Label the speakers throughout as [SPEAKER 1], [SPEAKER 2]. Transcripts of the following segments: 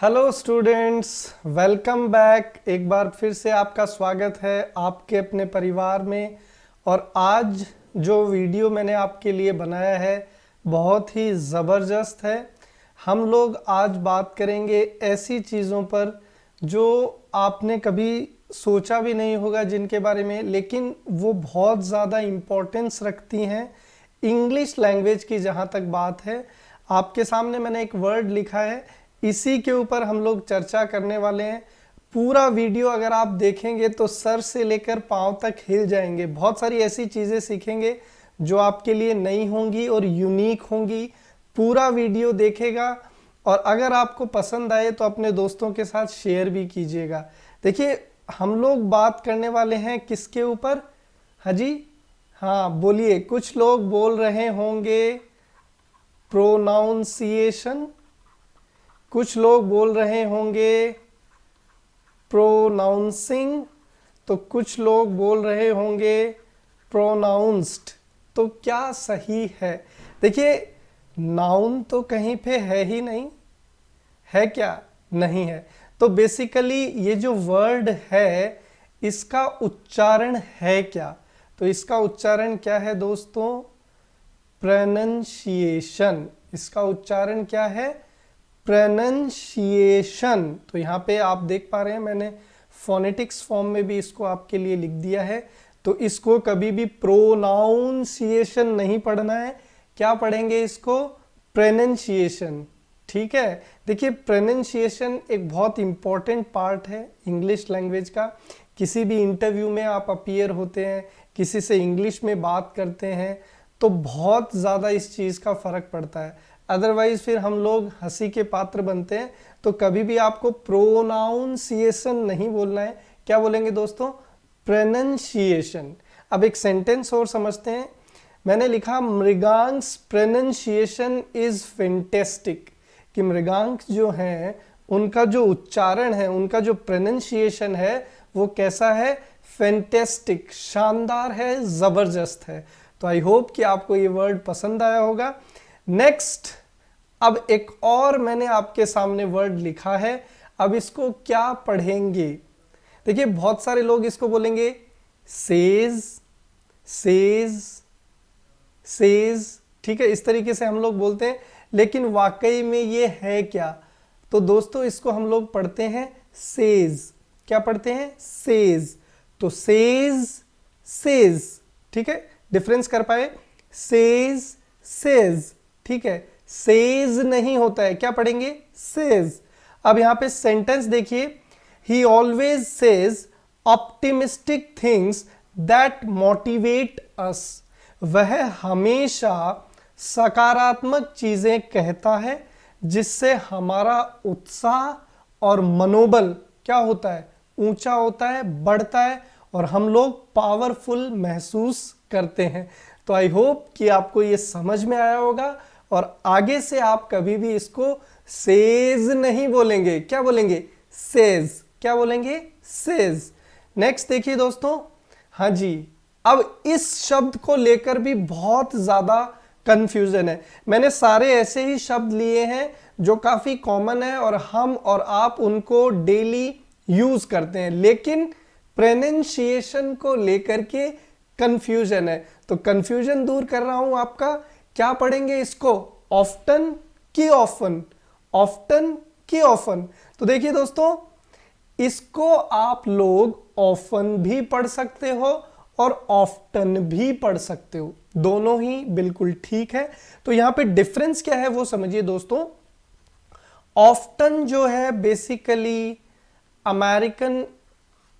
[SPEAKER 1] Hello students, welcome back. एक बार फिर से आपका स्वागत है आपके अपने परिवार में। और आज जो वीडियो मैंने आपके लिए बनाया है बहुत ही ज़बरदस्त है। हम लोग आज बात करेंगे ऐसी चीज़ों पर जो आपने कभी सोचा भी नहीं होगा जिनके बारे में, लेकिन वो बहुत ज़्यादा इम्पोर्टेंस रखती हैं इंग्लिश लैंग्वेज की। जहाँ तक बात है, आपके सामने मैंने एक वर्ड लिखा है, इसी के ऊपर हम लोग चर्चा करने वाले हैं। पूरा वीडियो अगर आप देखेंगे तो सर से लेकर पांव तक हिल जाएंगे। बहुत सारी ऐसी चीज़ें सीखेंगे जो आपके लिए नई होंगी और यूनिक होंगी। पूरा वीडियो देखेगा और अगर आपको पसंद आए तो अपने दोस्तों के साथ शेयर भी कीजिएगा। देखिए, हम लोग बात करने वाले हैं किसके ऊपर? हाँ जी, हाँ बोलिए। कुछ लोग बोल रहे होंगे प्रोनाउंसिएशन, कुछ लोग बोल रहे होंगे प्रोनाउंसिंग, तो कुछ लोग बोल रहे होंगे प्रोनाउंस्ड। तो क्या सही है? देखिए, नाउन तो कहीं पे है ही नहीं, है क्या? नहीं है। तो बेसिकली ये जो वर्ड है इसका उच्चारण है क्या? तो इसका उच्चारण क्या है दोस्तों? प्रोनंसिएशन। इसका उच्चारण क्या है? प्रोनंसिएशन। तो यहाँ पे आप देख पा रहे हैं, मैंने फोनेटिक्स फॉर्म में भी इसको आपके लिए लिख दिया है। तो इसको कभी भी प्रोनाउंसिएशन नहीं पढ़ना है। क्या पढ़ेंगे इसको? प्रोनंसिएशन। ठीक है। देखिए, प्रोनंसिएशन एक बहुत इंपॉर्टेंट पार्ट है इंग्लिश लैंग्वेज का। किसी भी इंटरव्यू में आप अपीयर होते हैं, किसी से इंग्लिश में बात करते हैं, तो बहुत ज़्यादा इस चीज़ का फ़र्क पड़ता है। अदरवाइज फिर हम लोग हंसी के पात्र बनते हैं। तो कभी भी आपको प्रोनाउंसिएशन नहीं बोलना है। क्या बोलेंगे दोस्तों? प्रोनंसिएशन। अब एक सेंटेंस और समझते हैं। मैंने लिखा मृगांक्स प्रोनंसिएशन इज फैंटास्टिक, कि मृगांक जो हैं उनका जो उच्चारण है, उनका जो प्रोनंसिएशन है वो कैसा है? फैंटास्टिक, शानदार है, ज़बरदस्त है। तो आई होप कि आपको ये वर्ड पसंद आया होगा। नेक्स्ट, अब एक और मैंने आपके सामने वर्ड लिखा है। अब इसको क्या पढ़ेंगे? देखिए, बहुत सारे लोग इसको बोलेंगे सेज, सेज, सेज। ठीक है, इस तरीके से हम लोग बोलते हैं, लेकिन वाकई में ये है क्या? तो दोस्तों, इसको हम लोग पढ़ते हैं सेज। क्या पढ़ते हैं? सेज। तो सेज, सेज। ठीक है, डिफरेंस कर पाए? Says, says. ठीक है, सेज नहीं होता है। क्या पढ़ेंगे? सेज। अब यहां पे सेंटेंस देखिए, ही always says optimistic things that motivate अस। वह हमेशा सकारात्मक चीजें कहता है जिससे हमारा उत्साह और मनोबल क्या होता है? ऊंचा होता है, बढ़ता है, और हम लोग पावरफुल महसूस करते हैं। तो आई होप कि आपको ये समझ में आया होगा और आगे से आप कभी भी इसको सेज नहीं बोलेंगे। क्या बोलेंगे? सेज। क्या बोलेंगे? सेज। नेक्स्ट देखिए दोस्तों, हाँ जी, अब इस शब्द को लेकर भी बहुत ज्यादा कंफ्यूजन है। मैंने सारे ऐसे ही शब्द लिए हैं जो काफी कॉमन है और हम और आप उनको डेली यूज करते हैं, लेकिन प्रोनंसिएशन को लेकर के कंफ्यूजन है। तो कंफ्यूजन दूर कर रहा हूं आपका। क्या पढ़ेंगे इसको? ऑफ्टन की ऑफन, ऑफ्टन की ऑफन। तो देखिए दोस्तों, इसको आप लोग ऑफन भी पढ़ सकते हो और ऑफ्टन भी पढ़ सकते हो, दोनों ही बिल्कुल ठीक है। तो यहां पे डिफरेंस क्या है वो समझिए दोस्तों। ऑफ्टन जो है बेसिकली अमेरिकन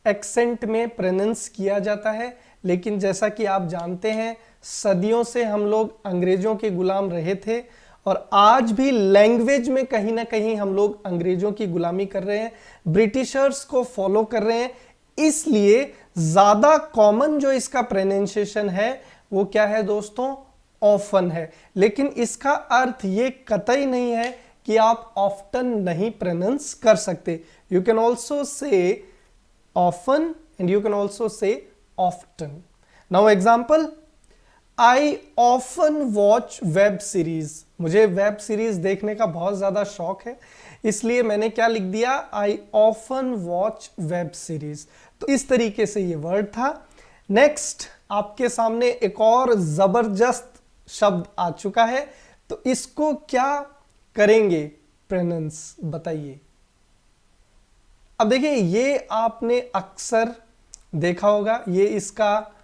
[SPEAKER 1] एक्सेंट में प्रोनाउंस किया जाता है, लेकिन जैसा कि आप जानते हैं सदियों से हम लोग अंग्रेजों के गुलाम रहे थे और आज भी लैंग्वेज में कहीं ना कहीं हम लोग अंग्रेजों की गुलामी कर रहे हैं, ब्रिटिशर्स को फॉलो कर रहे हैं। इसलिए ज्यादा कॉमन जो इसका प्रोनाउंसिएशन है वो क्या है दोस्तों? ऑफन है। लेकिन इसका अर्थ ये कतई नहीं है कि आप ऑफ्टन नहीं प्रोनाउंस कर सकते। You can also say often and you can also say often. Now example, I often watch web series. मुझे वेब सीरीज देखने का बहुत ज़्यादा शौक है। इसलिए मैंने क्या लिख दिया, I often watch web series. तो इस तरीके से ये वर्ड था। नेक्स्ट आपके सामने एक और जबरदस्त शब्द आ चुका है, तो इसको क्या करेंगे प्रोनाउंस बताइए। अब देखिए ये आपने अक्सर देखा होगा, ये इसका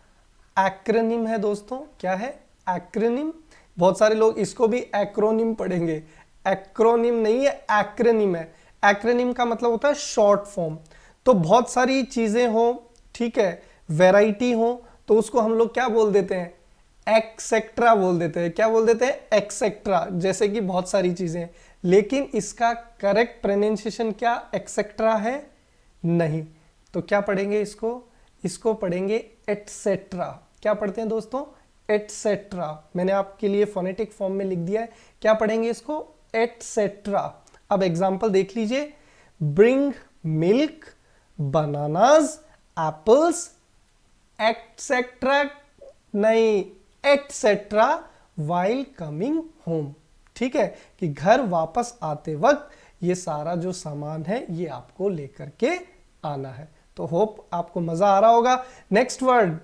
[SPEAKER 1] एक्रोनिम है दोस्तों। क्या है? एक्रोनिम। बहुत सारे लोग इसको भी एक्रोनिम पढ़ेंगे, एक्रोनिम नहीं है, एक्रोनिम है। एक्रोनिम का मतलब होता है शॉर्ट फॉर्म। तो बहुत सारी चीजें हो, ठीक है, वैरायटी हो, तो उसको हम लोग क्या बोल देते हैं, एक्सेट्रा बोल देते हैं। क्या बोल देते हैं? एक्सेट्रा। जैसे कि बहुत सारी चीजें, लेकिन इसका करेक्ट प्रोनाउंसिएशन क्या एक्सेट्रा है? नहीं। तो क्या पढ़ेंगे इसको? इसको पढ़ेंगे एटसेट्रा। क्या पढ़ते हैं दोस्तों? एटसेट्रा। मैंने आपके लिए फोनेटिक फॉर्म में लिख दिया है। क्या पढ़ेंगे इसको? एटसेट्रा। अब एग्जांपल देख लीजिए, bring milk, bananas, apples, etcetera नहीं, एटसेट्रा वाइल कमिंग होम। ठीक है, कि घर वापस आते वक्त ये सारा जो सामान है ये आपको लेकर के आना है। तो होप आपको मजा आ रहा होगा। नेक्स्ट वर्ड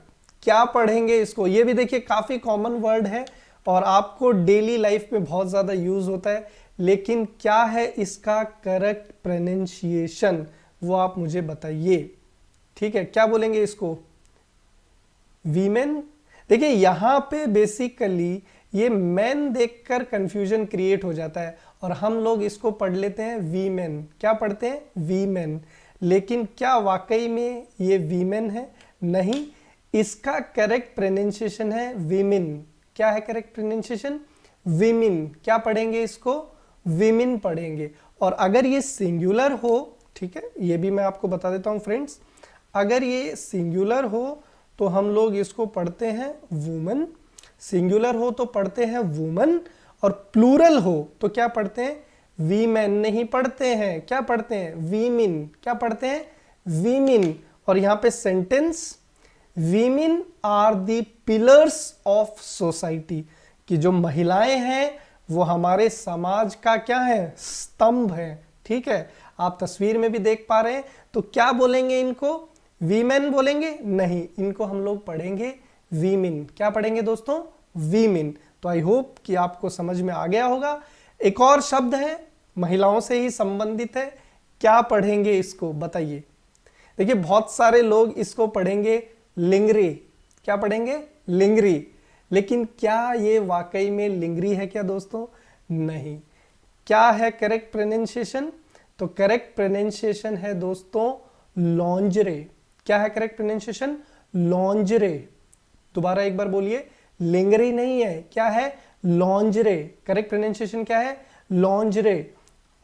[SPEAKER 1] क्या पढ़ेंगे इसको? ये भी देखिए काफी कॉमन वर्ड है और आपको डेली लाइफ में बहुत ज्यादा यूज होता है, लेकिन क्या है इसका करेक्ट प्रोनाउंसिएशन वो आप मुझे बताइए। ठीक है, क्या बोलेंगे इसको? वीमेन। देखिए यहां पे बेसिकली ये मैन देखकर कंफ्यूजन क्रिएट हो जाता है और हम लोग इसको पढ़ लेते हैं वीमेन। क्या पढ़ते हैं? वीमेन। लेकिन क्या वाकई में ये वीमेन है? नहीं, इसका करेक्ट प्रोनाउंसिएशन है विमिन। क्या है करेक्ट प्रोनाउंसिएशन? विमिन। क्या पढ़ेंगे इसको? विमिन पढ़ेंगे। और अगर ये सिंगुलर हो, ठीक है, ये भी मैं आपको बता देता हूं फ्रेंड्स, अगर ये सिंगुलर हो तो हम लोग इसको पढ़ते हैं वुमन। सिंगुलर हो तो पढ़ते हैं वुमन, और प्लूरल हो तो क्या पढ़ते हैं? वीमेन नहीं पढ़ते हैं। क्या पढ़ते हैं? वीमिन। क्या पढ़ते हैं? वीमिन। और यहां पे sentence, women are the pillars of society, कि जो महिलाएं हैं वो हमारे समाज का क्या है? स्तंभ है। ठीक है, आप तस्वीर में भी देख पा रहे हैं। तो क्या बोलेंगे इनको? वीमेन बोलेंगे? नहीं, इनको हम लोग पढ़ेंगे वीमिन। क्या पढ़ेंगे दोस्तों? वीमिन। तो आई होप कि आपको समझ में आ गया होगा। एक और शब्द है, महिलाओं से ही संबंधित है। क्या पढ़ेंगे इसको बताइए। देखिए बहुत सारे लोग इसको पढ़ेंगे लिंगरी। क्या पढ़ेंगे? लिंगरी। लेकिन क्या ये वाकई में लिंगरी है क्या दोस्तों? नहीं। क्या है करेक्ट प्रोनाउंसिएशन? तो करेक्ट प्रोनाउंसिएशन है दोस्तों लॉन्जरे। क्या है करेक्ट प्रोनाउंसिएशन? लॉन्जरे। दोबारा एक बार बोलिए, लिंगरी नहीं है, क्या है? लॉन्जरे। करेक्ट प्रोनाउंसिएशन क्या है? लॉन्जरे।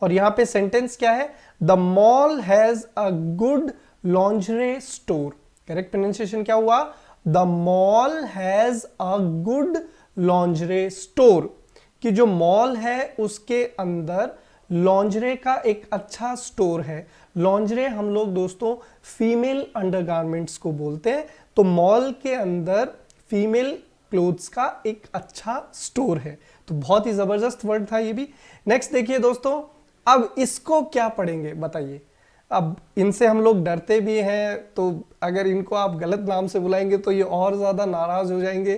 [SPEAKER 1] और यहां पे सेंटेंस क्या है? The mall has a good lingerie store. Correct pronunciation क्या हुआ? The mall has a good lingerie store, कि जो मॉल है उसके अंदर लॉन्जरे का एक अच्छा स्टोर है। लॉन्जरे हम लोग दोस्तों फीमेल अंडरगारमेंट्स को बोलते हैं। तो मॉल के अंदर फीमेल क्लोथ्स का एक अच्छा स्टोर है। तो बहुत ही जबरदस्त वर्ड था ये भी। नेक्स्ट देखिए दोस्तों, अब इसको क्या पढ़ेंगे बताइए। अब इनसे हम लोग डरते भी हैं, तो अगर इनको आप गलत नाम से बुलाएंगे तो ये और ज्यादा नाराज हो जाएंगे।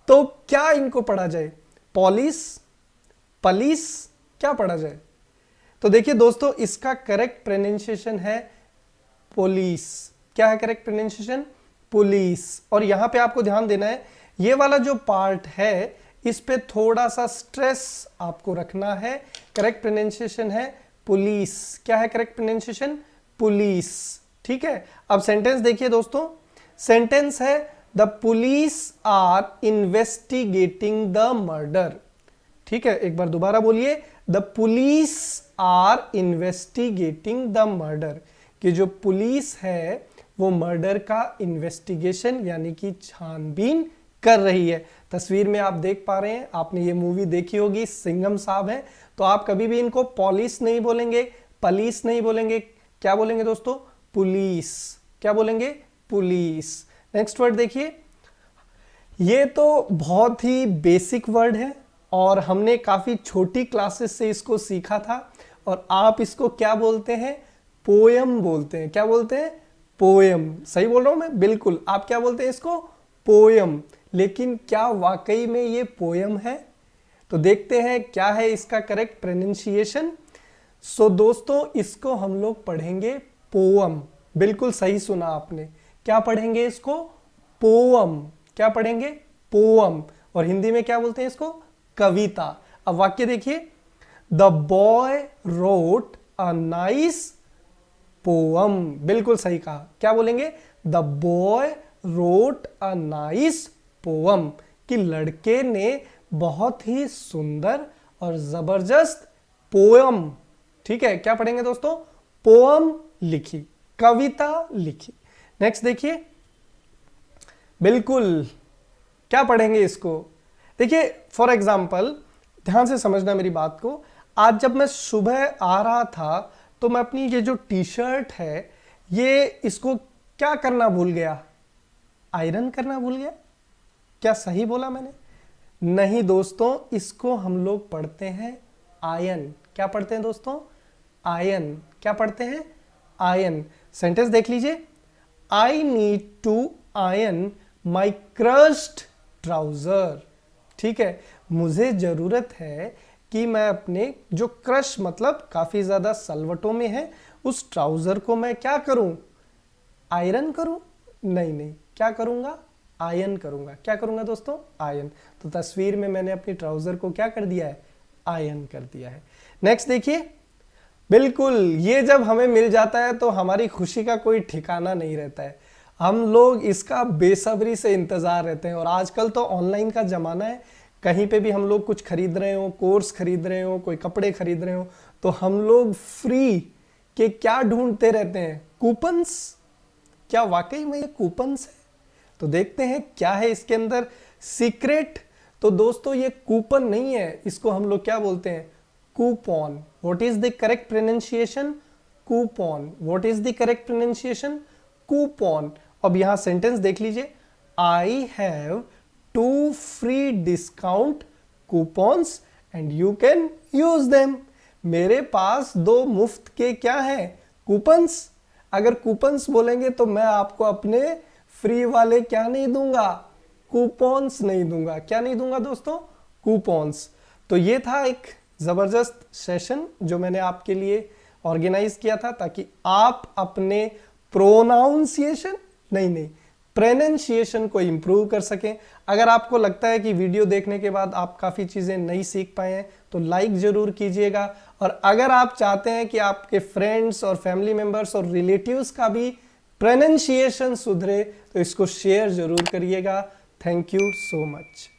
[SPEAKER 1] तो क्या इनको पढ़ा जाए? पॉलिस, पलिस, क्या पढ़ा जाए? तो देखिए दोस्तों इसका करेक्ट प्रोनाउंसिएशन है पुलिस। क्या है करेक्ट प्रोनाउंसिएशन? पुलिस। और यहां पे आपको ध्यान देना है, ये वाला जो पार्ट है इस पे थोड़ा सा स्ट्रेस आपको रखना है। करेक्ट प्रोनाउंसिएशन है पुलिस। क्या है करेक्ट प्रोनाउंसिएशन? पुलिस। ठीक है, अब सेंटेंस देखिए दोस्तों। सेंटेंस है the police are investigating the murder. ठीक है, एक बार दोबारा बोलिए, the police are investigating the murder, कि जो पुलिस है वो मर्डर का इन्वेस्टिगेशन यानी कि छानबीन कर रही है। तस्वीर में आप देख पा रहे हैं, आपने ये मूवी देखी होगी, सिंघम साहब है। तो आप कभी भी इनको पुलिस नहीं बोलेंगे, पुलिस नहीं बोलेंगे, क्या बोलेंगे दोस्तों? पुलिस। क्या बोलेंगे? पुलिस। नेक्स्ट वर्ड देखिए, ये तो बहुत ही बेसिक वर्ड है और हमने काफी छोटी क्लासेस से इसको सीखा था, और आप इसको क्या बोलते हैं? पोयम बोलते हैं। क्या बोलते हैं? पोयम। सही बोल रहा हूं मैं? बिल्कुल। आप क्या बोलते हैं इसको? पोयम। लेकिन क्या वाकई में ये पोयम है? तो देखते हैं क्या है इसका करेक्ट प्रोनाउंसिएशन। सो दोस्तों, इसको हम लोग पढ़ेंगे पोअम। बिल्कुल सही सुना आपने। क्या पढ़ेंगे इसको? पोअम। क्या पढ़ेंगे? पोअम। और हिंदी में क्या बोलते हैं इसको? कविता। अब वाक्य देखिए, the boy wrote a nice poem. बिल्कुल सही कहा। क्या बोलेंगे? The boy wrote a nice poem, कि लड़के ने बहुत ही सुंदर और जबरदस्त पोयम, ठीक है, क्या पढ़ेंगे दोस्तों? पोअम लिखी, कविता लिखी। नेक्स्ट देखिए, बिल्कुल क्या पढ़ेंगे इसको? देखिए फॉर एग्जाम्पल, ध्यान से समझना मेरी बात को। आज जब मैं सुबह आ रहा था तो मैं अपनी ये जो टी शर्ट है, ये इसको क्या करना भूल गया? आयरन करना भूल गया। क्या सही बोला मैंने? नहीं दोस्तों, इसको हम लोग पढ़ते हैं आयन। क्या पढ़ते हैं दोस्तों? आयन। क्या पढ़ते हैं? आयन। सेंटेंस देख लीजिए, I need to iron my crushed trouser. ठीक है, मुझे जरूरत है कि मैं अपने जो क्रश मतलब काफी ज्यादा सलवटों में है, उस ट्राउजर को मैं क्या करूं? आयरन करूं? नहीं, क्या करूंगा? आयन करूंगा। क्या करूंगा दोस्तों? आयन। तो तस्वीर में मैंने अपनी ट्राउजर को क्या कर दिया है? आयन कर दिया है। नेक्स्ट देखिए, बिल्कुल ये जब हमें मिल जाता है तो हमारी खुशी का कोई ठिकाना नहीं रहता है। हम लोग इसका बेसब्री से इंतजार रहते हैं। और आजकल तो ऑनलाइन का जमाना है, कहीं पे भी हम लोग कुछ खरीद रहे हो, कोर्स खरीद रहे हो, कोई कपड़े खरीद रहे हो, तो हम लोग फ्री के क्या ढूंढते रहते हैं? कूपन्स। क्या वाकई में ये कूपन्स है? तो देखते हैं क्या है इसके अंदर सीक्रेट। तो दोस्तों ये कूपन नहीं है, इसको हम लोग क्या बोलते हैं? Coupon. What is the correct pronunciation? Coupon. What is the correct pronunciation? Coupon. अब यहां सेंटेंस देख लीजिए, I have 2 free discount coupons and you can use them. मेरे पास 2 मुफ्त के क्या है? कूपन्स। अगर कूपन्स बोलेंगे तो मैं आपको अपने फ्री वाले क्या नहीं दूंगा? कूपन्स नहीं दूंगा। क्या नहीं दूंगा दोस्तों? कूपन्स। तो ये था एक जबरदस्त सेशन जो मैंने आपके लिए ऑर्गेनाइज किया था, ताकि आप अपने प्रोनाउंसिएशन नहीं प्रोनाउंसिएशन को इंप्रूव कर सकें। अगर आपको लगता है कि वीडियो देखने के बाद आप काफ़ी चीज़ें नई सीख पाए हैं तो लाइक ज़रूर कीजिएगा। और अगर आप चाहते हैं कि आपके फ्रेंड्स और फैमिली मेम्बर्स और रिलेटिव्स का भी प्रोनाउंसिएशन सुधरे तो इसको शेयर ज़रूर करिएगा। Thank you so much.